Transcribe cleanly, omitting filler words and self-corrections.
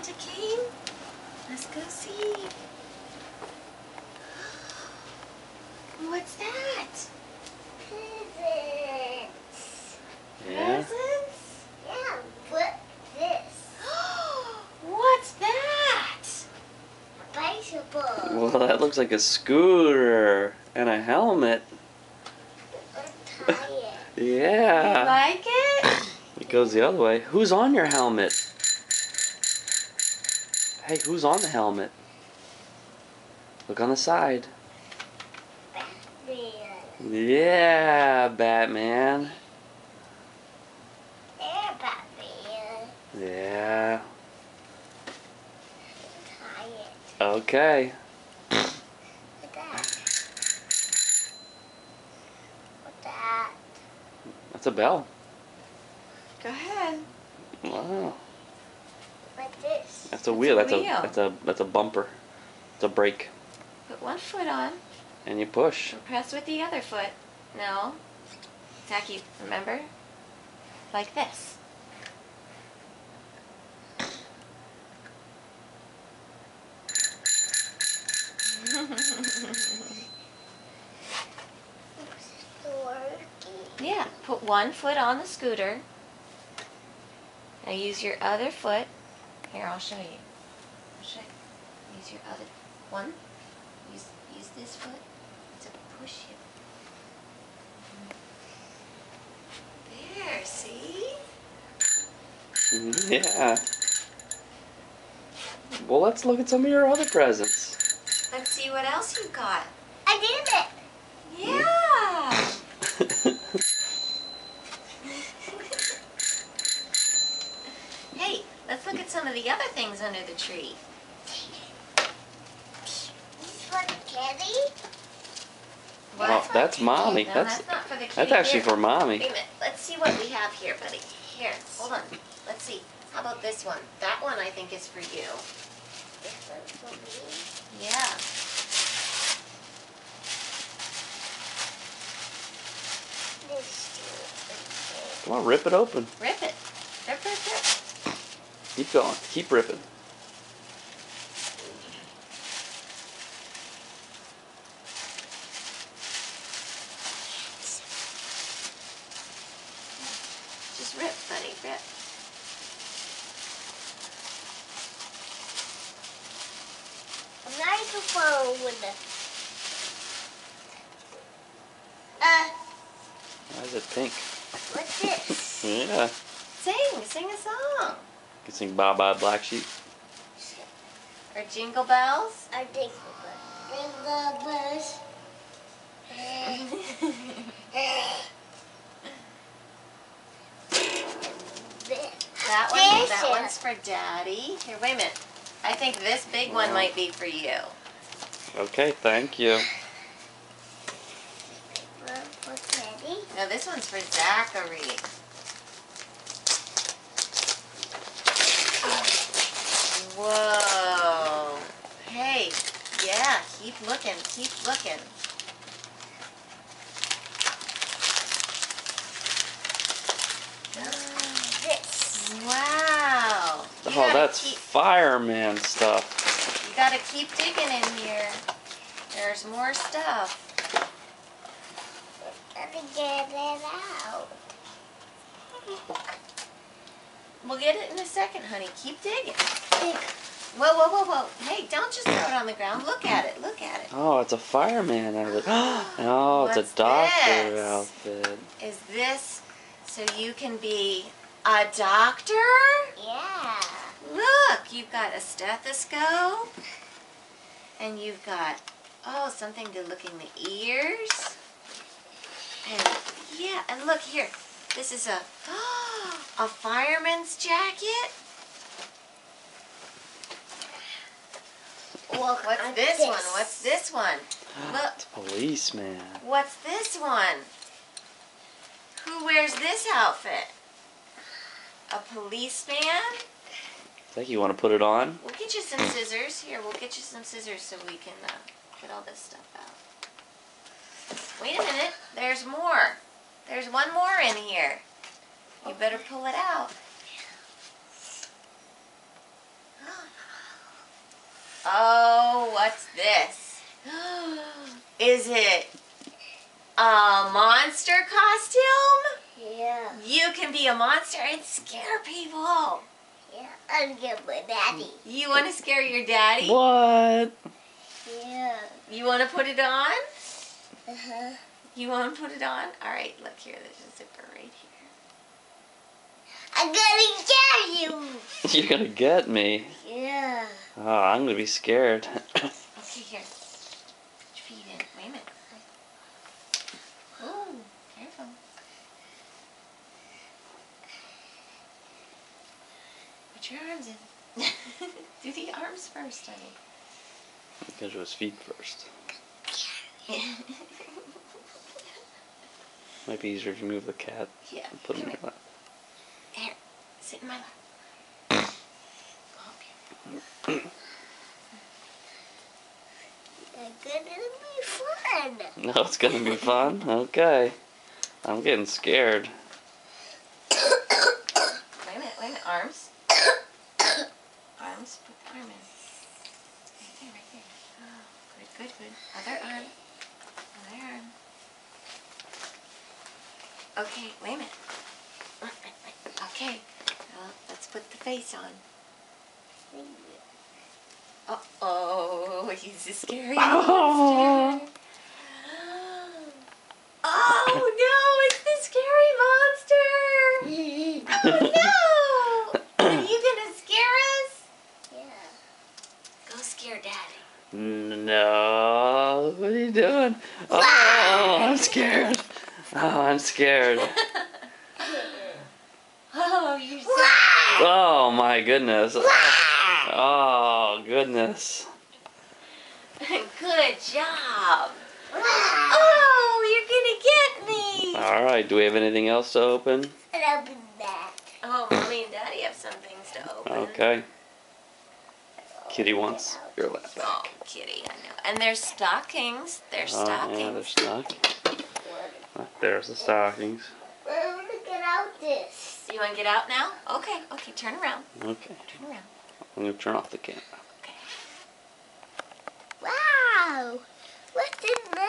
Santa came? Let's go see. What's that? Presents. Yeah. Presents? Yeah, what's this? What's that? A bicycle. Well, that looks like a scooter and a helmet. A tire. Yeah. You like it? It goes the other way. Who's on your helmet? Hey, who's on the helmet? Look on the side. Batman. Yeah, Batman. Yeah, Batman. Yeah. Tire. Okay. What's that? What's that? That's a bell. Go ahead. Wow. What's this? That's a wheel. That's a wheel. That's a bumper. It's a brake. Put one foot on. And you push. And press with the other foot. No. Tacky, remember? Like this. Yeah, put one foot on the scooter. Now use your other foot. Here, I'll show you. Use your other one. Use this foot to push you. There, see? Yeah. Well, let's look at some of your other presents. Let's see what else you got. I did it. Yeah. Hey, let's look at some of the other things under the tree. This is for the kitty. Oh, that's mommy. No, That's not for the kitty. that's actually Here. for mommy. Wait a minute. Let's see what we have here, buddy. Here, hold on. Let's see. How about this one? That one I think is for you. This one's for me. Yeah. This two. Come on, rip it open. Rip it. Rip, rip, rip. Keep going. Keep ripping. Just rip, buddy. Rip. A microphone with a. Why is it pink? What's this? Yeah. Sing a song. You can sing Bye Bye Black Sheep. Or Jingle Bells. I think the bus. That one's for Daddy. Here, wait a minute. I think this big one might be for you. Okay, thank you. For Teddy. No, this one's for Zachary. Whoa. Hey, yeah, keep looking, keep looking. This. Wow. You Oh, gotta that's keep, fireman stuff. you gotta keep digging in here. There's more stuff. Let me get it out. We'll get it in a second, honey. Keep digging. Whoa, whoa, whoa, whoa. Hey, don't just throw it on the ground. Look at it. Look at it. Oh, it's a fireman outfit. Oh, it's What's a doctor this? outfit. Is this so you can be a doctor? Yeah. Look, you've got a stethoscope. And you've got, oh, something to look in the ears. And, yeah, and look here. This is a fireman's jacket. Look, What's this one? What's this one? Look, It's a policeman. what's this one? Who wears this outfit? A policeman? Think you want to put it on? We'll get you some scissors. Here, we'll get you some scissors so we can get all this stuff out. Wait a minute. There's more. There's one more in here. You better pull it out. you can be a monster and scare people. Yeah, I'm get my daddy. You want to scare your daddy? What? Yeah. You want to put it on? Uh-huh. You want to put it on? All right, look here. There's a zipper right here. I'm gonna get you. You're gonna get me. Yeah. Oh, I'm gonna be scared. Okay, here. Put your feet in. Wait a minute. Ooh, careful. Put your arms in. Do the arms first, honey. Go to his feet first. Might be easier if you move the cat Yeah. and put him Come in your lap. Here, sit in my lap. Go up here. It's gonna be fun. No, it's gonna be fun. Okay. I'm getting scared. Wait a minute. Arms. Arms. Put the arm in. Right there. Oh, good. Other arm. Okay, wait a minute. Okay, let's put the face on. Uh-oh, he's a scary monster. Oh no, it's the scary monster. Oh no! Are you gonna scare us? Yeah. Go scare Daddy. No. What are you doing? Oh, I'm scared. Oh, I'm scared. Oh, you're so Oh my goodness. Oh goodness. good job. Oh, you're gonna get me. All right. Do we have anything else to open? And I'll be back. Oh, Mommy and Daddy have some things to open. Okay. Kitty wants your lap Oh, back. Kitty, I know. And there's stockings. There's Oh, stockings. yeah, there's stockings. There's the stockings. I'm gonna get out this. You want to get out now? Okay, turn around. Okay. Turn around. I'm gonna turn off the camera. Okay. Wow. What's in there?